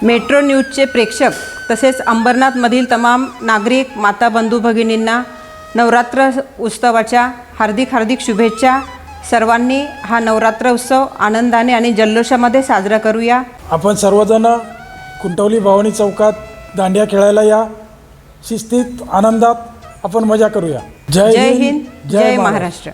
Metro न्यूजचे प्रेक्षक तसेच अंबरनाथमधील तमाम नागरिक माता बंधू भगिनींना नवरात्र उत्सवाच्या हार्दिक शुभेच्छा। सर्वांनी हा नवरात्र उत्सव आनंदाने आणि जल्लोषामध्ये साजरा करूया। आपण सर्वजण कुंटवली भवानी चौकात दांडिया खेळायला या। शिस्तीत आनंदात आपण मजा करूया। जय हिंद, जय महाराष्ट्र।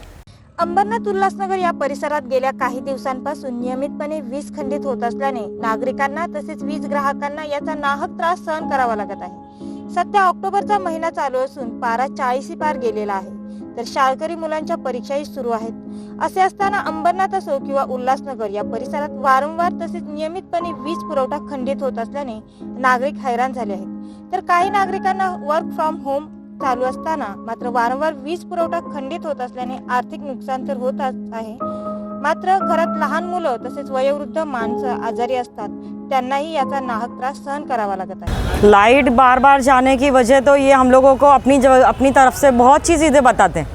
अंबरनाथ उल्हासनगर या परिसरात गेल्या काही दिवसांपासून नियमितपणे वीज खंडित होत असल्याने नागरिकांना तसेच वीज ग्राहकांना याचा नाहक त्रास सहन करावा लागत आहे। सध्या ऑक्टोबरचा महिना चालू असून पारा 40 पार गेलेला आहे, तर शाळकरी मुलांच्या परीक्षाही सुरू आहेत। असे असताना अंबरनाथ असो किंवा उल्हासनगर या परिसरात वारंवार तसेच नियमितपणे वीज पुरवठा खंडित होत असल्याने नागरिक हैराण झाले आहेत। तर काही नागरिकांना वर्क फ्रॉम होम चालू असताना मात्र वारंवार वीज पुरवठा खंडित होत असल्याने आर्थिक नुकसान तर होत आहे, मात्र घरात लहान मुलं तसेच वयोवृद्ध माणसं आजारी असतात, त्यांनाही याचा नाहक त्रास सहन करावा लागत है। लाइट बार बार जाने की वजह तो ये हम लोगों को अपनी तरफ से बहुत सी चीज़ें बताते हैं,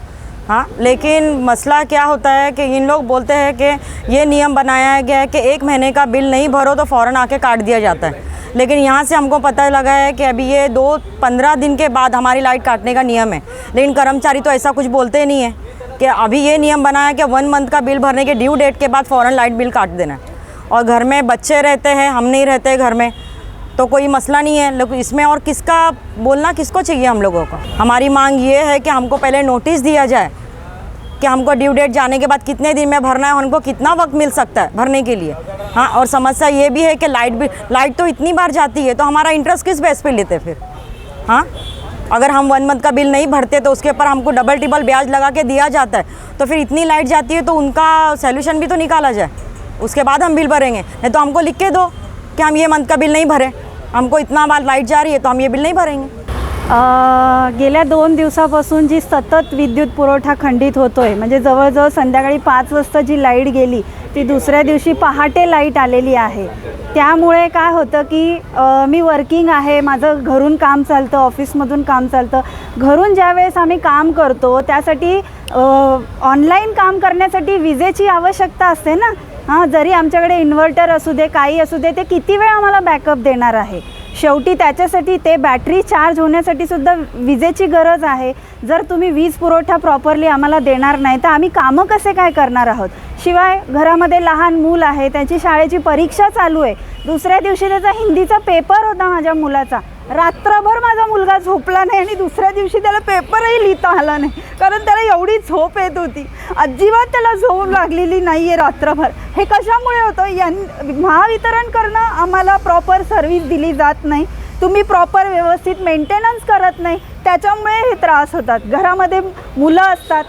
हाँ, लेकिन मसला क्या होता है कि इन लोग बोलते हैं कि ये नियम बनाया गया है कि 1 महीने का बिल नहीं भरो तो फ़ौरन आके काट दिया जाता है। लेकिन यहाँ से हमको पता लगा है कि अभी ये 15 दिन के बाद हमारी लाइट काटने का नियम है, लेकिन कर्मचारी तो ऐसा कुछ बोलते नहीं है कि अभी ये नियम बनाया है कि 1 मंथ का बिल भरने के ड्यू डेट के बाद फ़ौरन लाइट बिल काट देना है। और घर में बच्चे रहते हैं, हम नहीं रहते घर में, तो कोई मसला नहीं है, लेकिन इसमें और किसका बोलना किसको चाहिए हम लोगों को। हमारी मांग ये है कि हमको पहले नोटिस दिया जाए कि हमको ड्यू डेट जाने के बाद कितने दिन में भरना है, उनको कितना वक्त मिल सकता है भरने के लिए। हाँ, और समस्या ये भी है कि लाइट तो इतनी बार जाती है तो हमारा इंटरेस्ट किस बेस पे लेते फिर। हाँ, अगर हम 1 मंथ का बिल नहीं भरते तो उसके ऊपर हमको डबल टिबल ब्याज लगा के दिया जाता है, तो फिर इतनी लाइट जाती है तो उनका सॉल्यूशन भी तो निकाला जाए, उसके बाद हम बिल भरेंगे। नहीं तो हमको लिख के दो कि हम ये मंथ का बिल नहीं भरे, हमको इतना बार लाइट जा रही है तो हम ये बिल नहीं भरेंगे। गेल्या 2 दिवसापासून जी सतत विद्युत पुरवठा खंडित होतोय, म्हणजे जवळजवळ संध्याकाळी 5 वाजता जी लाईट गेली ती दुसऱ्या दिवशी पहाटे लाईट आलेली आहे। त्यामुळे काय होतं की मी वर्किंग आहे, माझं घरून काम चालतं, ऑफिसमधून काम चालतं। घरून ज्यावेळेस आम्ही काम करतो त्यासाठी ऑनलाईन काम करण्यासाठी विजेची आवश्यकता असते ना। हां, जरी आमच्याकडे इन्व्हर्टर असू दे, काही असू दे, ते किती वेळ आम्हाला बॅकअप देणार आहे। शेवटी त्याच्यासाठी ते बॅटरी चार्ज होण्यासाठी सुद्धा विजेची गरज आहे। जर तुम्ही वीज पुरवठा प्रॉपरली आम्हाला देणार नाही तर आम्ही कामं कसे काय करणार आहोत। शिवाय घरामध्ये लहान मूल आहे, त्याची शाळेची परीक्षा चालू आहे। दुसऱ्या दिवशी त्याचा हिंदीचा पेपर होता माझ्या मुलाचा, रात्रभर माझा मुलगा झोपला नाही आणि दुसऱ्या दिवशी त्याला पेपरही लिहिता आला नाही, कारण त्याला एवढी झोप येत होती। अजिबात त्याला झोप लागलेली नाही आहे रात्रभर। हे कशामुळे होतं? महावितरण करणं आम्हाला प्रॉपर सर्व्हिस दिली जात नाही, तुम्ही प्रॉपर व्यवस्थित मेंटेनन्स करत नाही, त्याच्यामुळे हे त्रास होतात। घरामध्ये मुलं असतात,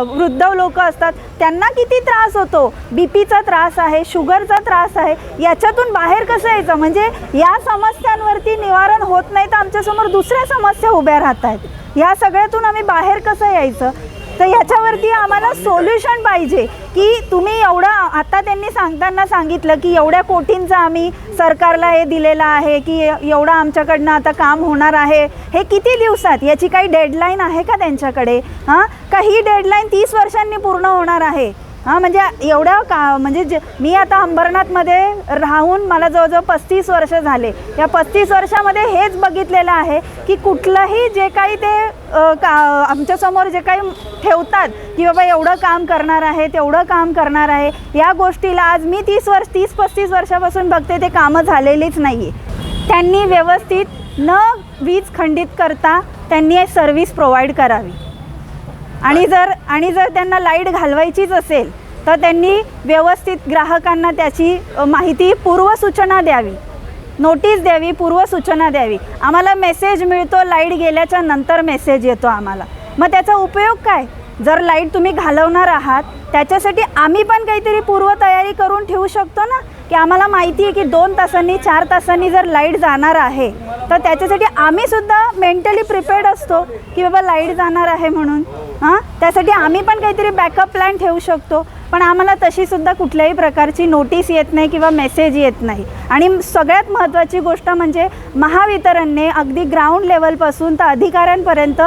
वृद्ध लोक असतात, त्यांना किती त्रास होतो। बीपीचा त्रास आहे, शुगरचा त्रास आहे, याच्यातून बाहेर कसं यायचं? म्हणजे या समस्यांवरती निवारण होत नाही तर आमच्यासमोर दुसऱ्या समस्या उभ्या राहत आहेत। या सगळ्यातून आम्ही बाहेर कसं यायचं? तर याच्यावरती आम्हाला सोल्युशन पाहिजे की तुम्ही एवढं, आता त्यांनी सांगताना सांगितलं की एवढ्या कोटींचा आम्ही सरकारला हे दिलेलं आहे की एवढं आमच्याकडनं आता काम होणार आहे। हे किती दिवसात? याची काही डेडलाईन आहे का त्यांच्याकडे? हां, का ही डेडलाईन 30 वर्षांनी पूर्ण होणार आहे? हां, म्हणजे एवढं का, म्हणजे मी आता अंबरनाथमध्ये राहून मला जवळजवळ 35 वर्ष झाले। या 35 वर्षामध्ये हेच बघितलेलं आहे की कुठलंही जे काही ते आमच्यासमोर जे काही ठेवतात की बाबा एवढं काम करणार आहे, तेवढं काम करणार आहे, या गोष्टीला आज मी 30-35 वर्षापासून बघते ते कामं झालेलीच नाही आहे। त्यांनी व्यवस्थित न वीज खंडित करता त्यांनी सर्व्हिस प्रोव्हाइड करावी, आणि जर त्यांना लाईट घालवायचीच असेल तर त्यांनी व्यवस्थित ग्राहकांना त्याची माहिती, पूर्वसूचना द्यावी, नोटीस द्यावी, पूर्वसूचना द्यावी। आम्हाला मेसेज मिळतो लाईट गेल्याच्या नंतर मेसेज येतो आम्हाला, मग त्याचा उपयोग काय? जर लाईट तुम्ही घालवणार आहात त्याच्यासाठी आम्ही पण काहीतरी पूर्वतयारी करून ठेवू शकतो ना, की आम्हाला माहिती आहे की 2 तासांनी 4 तासांनी जर लाईट जाणार आहे तर त्याच्यासाठी आम्ही सुद्धा मेंटली प्रिपेअर्ड असतो की बाबा लाईट जाणार आहे म्हणून, त्यासाठी आम्ही पण काहीतरी बॅकअप प्लॅन ठेवू शकतो, पण आम्हाला तशीसुद्धा कुठल्याही प्रकारची नोटीस येत नाही किंवा मेसेज येत नाही. आणि सगळ्यात महत्त्वाची गोष्ट म्हणजे महावितरणने अगदी ग्राउंड लेवलपासून तर अधिकाऱ्यांपर्यंत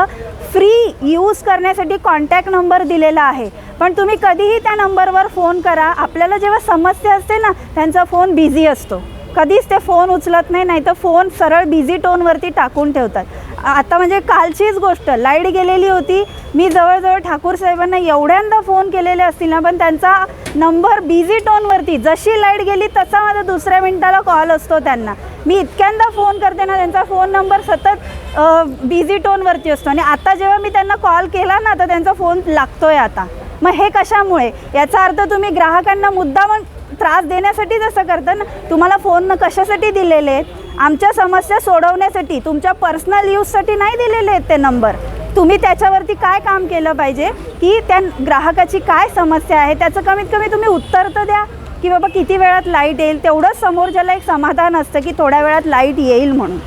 फ्री यूज करण्यासाठी कॉन्टॅक्ट नंबर दिलेला आहे, पण तुम्ही कधीही त्या नंबरवर फोन करा. आपल्याला जेव्हा समस्या असते ना, त्यांचा फोन बिझी असतो, कधीच ते फोन उचलत नाही, नाही तर फोन सरळ बिझी टोनवरती टाकून ठेवतात. आता म्हणजे कालचीच गोष्ट, लाईट गेलेली होती, मी जवळजवळ ठाकूर साहेबांना एवढ्यांदा फोन केलेले असतील ना, पण त्यांचा नंबर बिझी टोनवरती, जशी लाईट गेली तसा माझा दुसऱ्या मिनिटाला कॉल असतो त्यांना. मी इतक्यांदा फोन करते ना, त्यांचा फोन नंबर सतत बिझी टोनवरती असतो. आणि आता जेव्हा मी त्यांना कॉल केला ना, तर त्यांचा फोन लागतोय आता. मग हे कशामुळे? याचा अर्थ तुम्ही ग्राहकांना मुद्दाम त्रास देण्यासाठीच असं करता ना. तुम्हाला फोन कशासाठी दिलेले आहेत? आमच्या समस्या सोडवण्यासाठी, तुमच्या पर्सनल यूजसाठी नाही दिलेले आहेत ते नंबर. तुम्ही त्याच्यावरती काय काम केलं पाहिजे की त्या ग्राहकाची काय समस्या आहे त्याचं कमीत कमी तुम्ही उत्तर तर द्या की बाबा किती वेळात लाईट येईल. तेवढंच समोरच्याला एक समाधान असतं की थोड्या वेळात लाईट येईल म्हणून.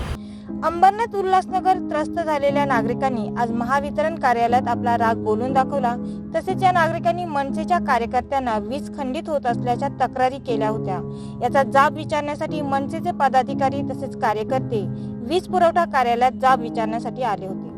अंबरनाथ उल्हासनगर त्रस्त झालेल्या नागरिकांनी आज महावितरण कार्यालयात आपला राग बोलून दाखवला. तसेच या नागरिकांनी मनसेच्या कार्यकर्त्यांना वीज खंडित होत असल्याच्या तक्रारी केल्या होत्या. याचा जाब विचारण्यासाठी मनसेचे पदाधिकारी तसेच कार्यकर्ते वीज पुरवठा कार्यालयात जाब विचारण्यासाठी आले होते.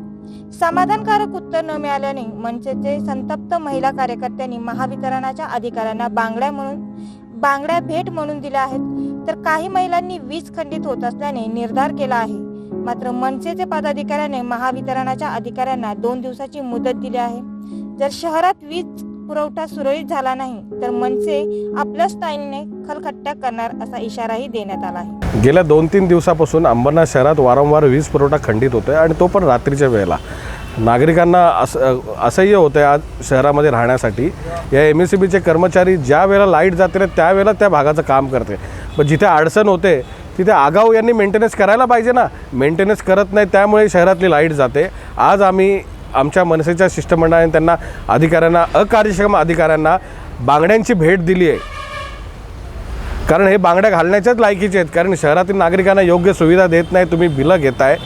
समाधानकारक उत्तर न मिळाल्याने मनसेचे संतप्त महिला कार्यकर्त्यांनी महावितरणाच्या अधिकाऱ्यांना बांगड्या भेट म्हणून दिल्या आहेत, तर काही महिलांनी वीज खंडित होत असल्याने निर्धार केला आहे. मात्र मनसेचे पदाधिकाऱ्याने महावितरणाच्या अधिकाऱ्यांना 2 दिवसाची मुदत दिली आहे. जर शहरात वीज पुरवठा सुरळीत झाला नाही तर मनसे आपल्या स्टाईलने खलखट्ट्या करणार असा इशाराही देण्यात आला आहे. गेल्या 2-3 दिवसापासून अंबरनाथ शहरात वारंवार वीज पुरवठा खंडित होतोय आणि तो पण रात्रीच्या वेळेला. नागरिकांना असह्य होतं आहे आज शहरामध्ये राहण्यासाठी. या MSEBचे कर्मचारी ज्या वेळेला लाईट जाते ना त्यावेळेला त्या भागाचं काम करते, पण जिथे अडचण होते तिथे आगाऊ यांनी मेंटेनन्स करायला पाहिजे ना. मेंटेनन्स करत नाही, त्यामुळे शहरातली लाईट जाते. आज आम्ही आमच्या मनसेच्या शिष्टमंडळाने त्यांना अधिकाऱ्यांना, अकार्यक्षम अधिकाऱ्यांना बांगड्यांची भेट दिली आहे, कारण हे बांगड्या घालण्याच्याच लायकीचे आहेत. कारण शहरातील नागरिकांना योग्य सुविधा देत नाही, तुम्ही बिलं घेताय.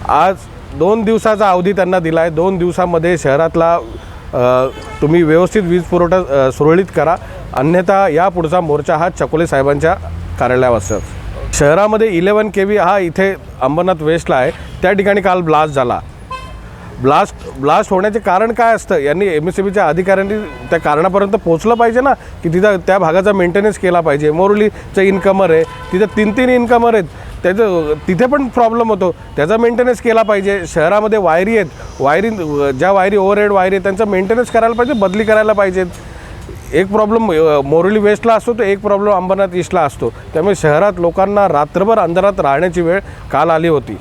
आज 2 दिवसाचा अवधी त्यांना दिला आहे. 2 दिवसामध्ये शहरातला तुम्ही व्यवस्थित वीज पुरवठा सुरळीत करा, अन्यथा या पुढचा मोर्चा हा चकोले साहेबांच्या कार्यालयावर. शहरामध्ये 11 kV हा इथे अंबरनाथ वेस्टला आहे, त्या ठिकाणी काल ब्लास्ट झाला. ब्लास्ट होण्याचे कारण काय असतं? यांनी MSEBच्या अधिकाऱ्यांनी त्या कारणापर्यंत पोहोचलं पाहिजे ना, की तिथं त्या भागाचा मेंटेनन्स केला पाहिजे. मोरलीचं इनकमर आहे, तिथं 3 इनकमर आहेत, त्याचं तिथे पण प्रॉब्लेम होतो, त्याचा मेंटेनन्स केला पाहिजे. शहरामध्ये वायरी आहेत, ज्या वायरी ओव्हरहेड वायरी आहेत त्यांचा मेंटेनन्स करायला पाहिजे, बदली करायला पाहिजेत. एक प्रॉब्लेम मोरली वेस्टला असतो तर एक प्रॉब्लेम अंबरनाथ ईस्टला असतो. त्यामुळे शहरात लोकांना रात्रभर अंधारात राहण्याची वेळ काल आली होती.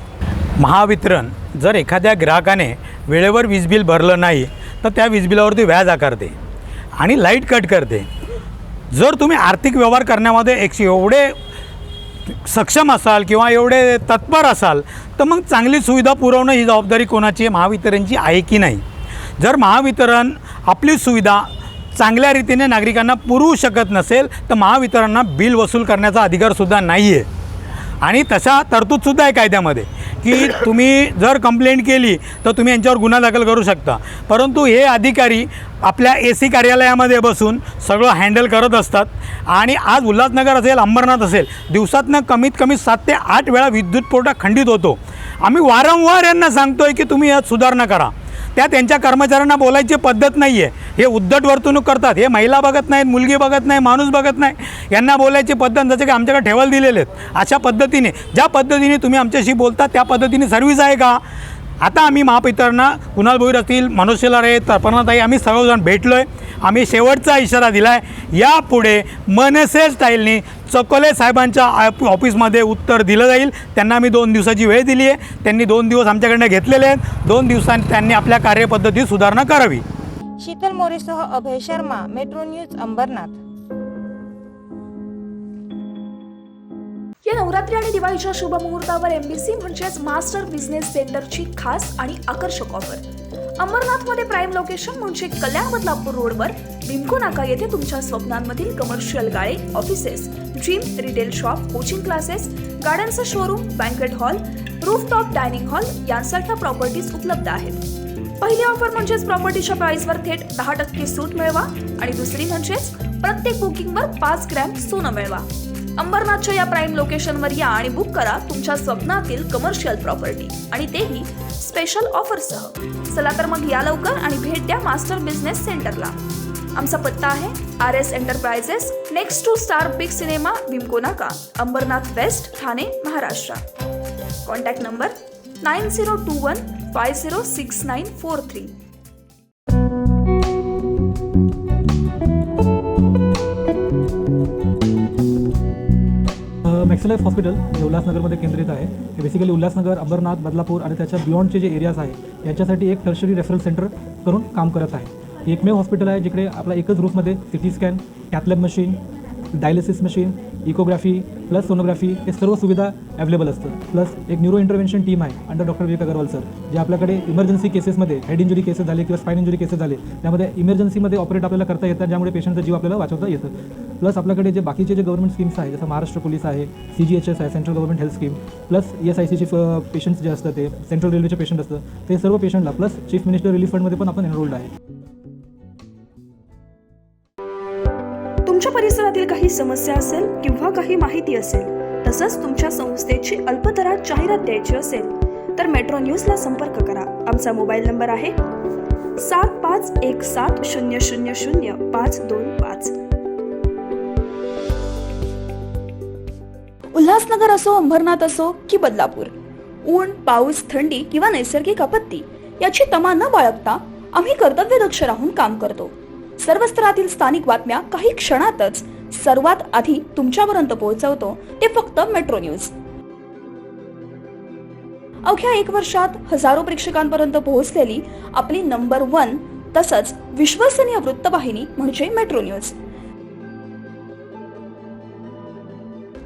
महावितरण जर एखाद्या ग्राहकाने वेळेवर वीज बिल भरलं नाही तर त्या वीज बिलावरती व्याज आकारते आणि लाईट कट करते. जर तुम्ही आर्थिक व्यवहार करण्यामध्ये एवढे सक्षम असाल किंवा एवढे तत्पर असाल तर मग चांगली सुविधा पुरवणं ही जबाबदारी कोणाची आहे? महावितरणची आहे की नाही? जर महावितरण आपली सुविधा चांगल्या रीतीने नागरिकांना पुरवू शकत नसेल तर महावितरणना बिल वसूल करण्याचा अधिकारसुद्धा नाही आहे. आणि तशा तरतूदसुद्धा आहे कायद्यामध्ये की तुम्ही जर कंप्लेंट केली तर तुम्ही यांच्यावर गुन्हा दाखल करू शकता. परंतु हे अधिकारी आपल्या AC कार्यालयामध्ये बसून सगळं हँडल करत असतात. आणि आज उल्हासनगर असेल, अंबरनाथ असेल, दिवसातनं कमीत कमी 7 ते 8 वेळा विद्युत पुरवठा खंडित होतो. आम्ही वारंवार यांना सांगतो आहे की तुम्ही यात सुधारणा करा. त्यांच्या कर्मचाऱ्यांना बोलायची पद्धत नाही आहे. हे उद्धट वर्तणूक करतात. हे महिला बघत नाहीत, मुलगी बघत नाही, माणूस बघत नाही. यांना बोलायची पद्धत जसं की आमच्याकडे ठेवल दिलेले आहेत अशा पद्धतीने, ज्या पद्धतीने तुम्ही आमच्याशी बोलता त्या पद्धतीने सर्व्हिस आहे का? आता आम्ही महावितरणना कुणाल भोईर असतील, मनोज शेलार आहेत, तर्पणाताई, आम्ही सर्वजण भेटलो आहे. आम्ही शेवटचा इशारा दिला आहे, यापुढे मनसे स्टाईलनी चकोले साहेबांच्या ऑफिसमध्ये उत्तर दिलं जाईल. त्यांना आम्ही 2 दिवसाची वेळ दिली आहे. त्यांनी 2 दिवस आमच्याकडनं घेतलेले आहेत. 2 दिवसांनी त्यांनी आपल्या कार्यपद्धतीत सुधारणा करावी. Sheetal मोरेसह Abhay Sharma, metro news, Ambernath. या नवरात्री आणि दिवाळीच्या शुभमुहूर्तावर MBC म्हणजेच मास्टर बिझनेस सेंटरची खास आणि आकर्षक ऑफर. अंबरनाथमध्ये प्राईम लोकेशन म्हणजे कल्याण बदलापूर रोडवर बिमको नाका येथे तुमच्या स्वप्नांमधील कमर्शियल गाळे, offices, gym, retail shop, coaching classes, गाड्यांचं showroom, banquet hall, rooftop dining hall यांसारख्या प्रॉपर्टीज उपलब्ध आहेत. पहिली ऑफर म्हणजेच प्रॉपर्टीच्या प्राइसवर थेट 10% सूट मिळवा आणि दुसरी म्हणजेच प्रत्येक बुकिंगवर 5 ग्रॅम सोनं मिळवा. अंबरनाथच्या या प्राईम लोकेशनवर या आणि बुक करा तुमच्या स्वप्नातील कमर्शियल प्रॉपर्टी आणि तेही स्पेशल ऑफरसह. चला तर मग या लवकर आणि भेट द्या मास्टर बिझनेस सेंटरला. आमचा पत्ता आहे RS enterprises next to star big cinema, Vimco नाका, Ambernath west, Thane, Maharashtra. Contact number 9021506943. Maxilife hospital हे उल्हासनगरमध्ये केंद्रित आहे. हे बेसिकली उल्हासनगर, अंबरनाथ, बदलापूर आणि त्याच्या बियॉन्डचे जे एरियाज आहे याच्यासाठी एक टर्शरी रेफरल सेंटर करून काम करत आहे. हे एकमेव हॉस्पिटल आहे जिकडे आपला एकच रूफमध्ये CT scan, cath lab machine, dialysis machine, echography plus sonography हे सर्व सुविधा अवेलेबल असतात. प्लस एक न्यूरो इंटरव्हेन्शन टीम आहे अंडर डॉक्टर विवेक अग्रवाल सर, जे आपल्याकडे इमर्जन्सी केसेसमध्ये हेड इंजुरी केसेस झाले किंवा स्पाइन इंजुरी केसेस झाले त्यामध्ये इमर्जन्सीमध्ये ऑपरेट आपल्याला करता येतात, ज्यामुळे पेशंटचा जीव आपल्याला वाचवता येतं. प्लस आपल्याकडे जे बाकीचे जे गव्हर्नमेंट स्कीम्स आहे जसं महाराष्ट्र पोलीस आहे, CGHS आहे, central government health scheme, plus ESICचे पेशंट्स जे असतात ते सेंट्रल रेल्वेचे पेशंट असतं ते सर्व पेशंटला प्लस चीफ मिनिस्टर रिलीफ फंडमध्ये पण आपण एनरोल्ड आहे. तुमच्या परिसरातील काही समस्या असेल किंवा काही माहिती असेल, तसंच तुमच्या संस्थेची अल्पदरात जाहिरात द्यायची असेल तर मेट्रो न्यूजला संपर्क करा. आमचा मोबाईल नंबर आहे 7517000525. उल्हासनगर असो, अंबरनाथ असो की बदलापूर, ऊन, पाऊस, थंडी किंवा नैसर्गिक आपत्ती याची तमा न बाळगता आम्ही कर्तव्यदक्ष राहून काम करतो. सर्व स्तरातील स्थानिक बातम्या काही क्षणातच सर्वात आधी तुमच्यापर्यंत पोहोचवतो ते फक्त मेट्रो न्यूज. अवघ्या 1 वर्षात हजारो प्रेक्षकांपर्यंत पोहोचलेली आपली नंबर 1 तसंच विश्वसनीय वृत्तवाहिनी म्हणजे मेट्रो न्यूज.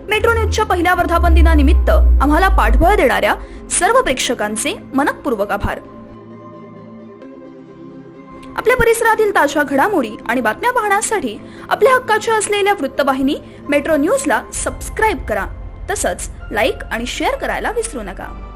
मेट्रो न्यूजच्या पहिल्या वर्धापन दिनानिमित्त आम्हाला पाठबळ देणाऱ्या सर्व प्रेक्षकांचे मनःपूर्वक आभार. आपल्या परिसरातील ताज्या घडामोडी आणि बातम्या पाहण्यासाठी आपल्या हक्काच्या असलेल्या वृत्तवाहिनी मेट्रो न्यूजला सबस्क्राईब करा. तसंच लाईक आणि शेअर करायला विसरू नका.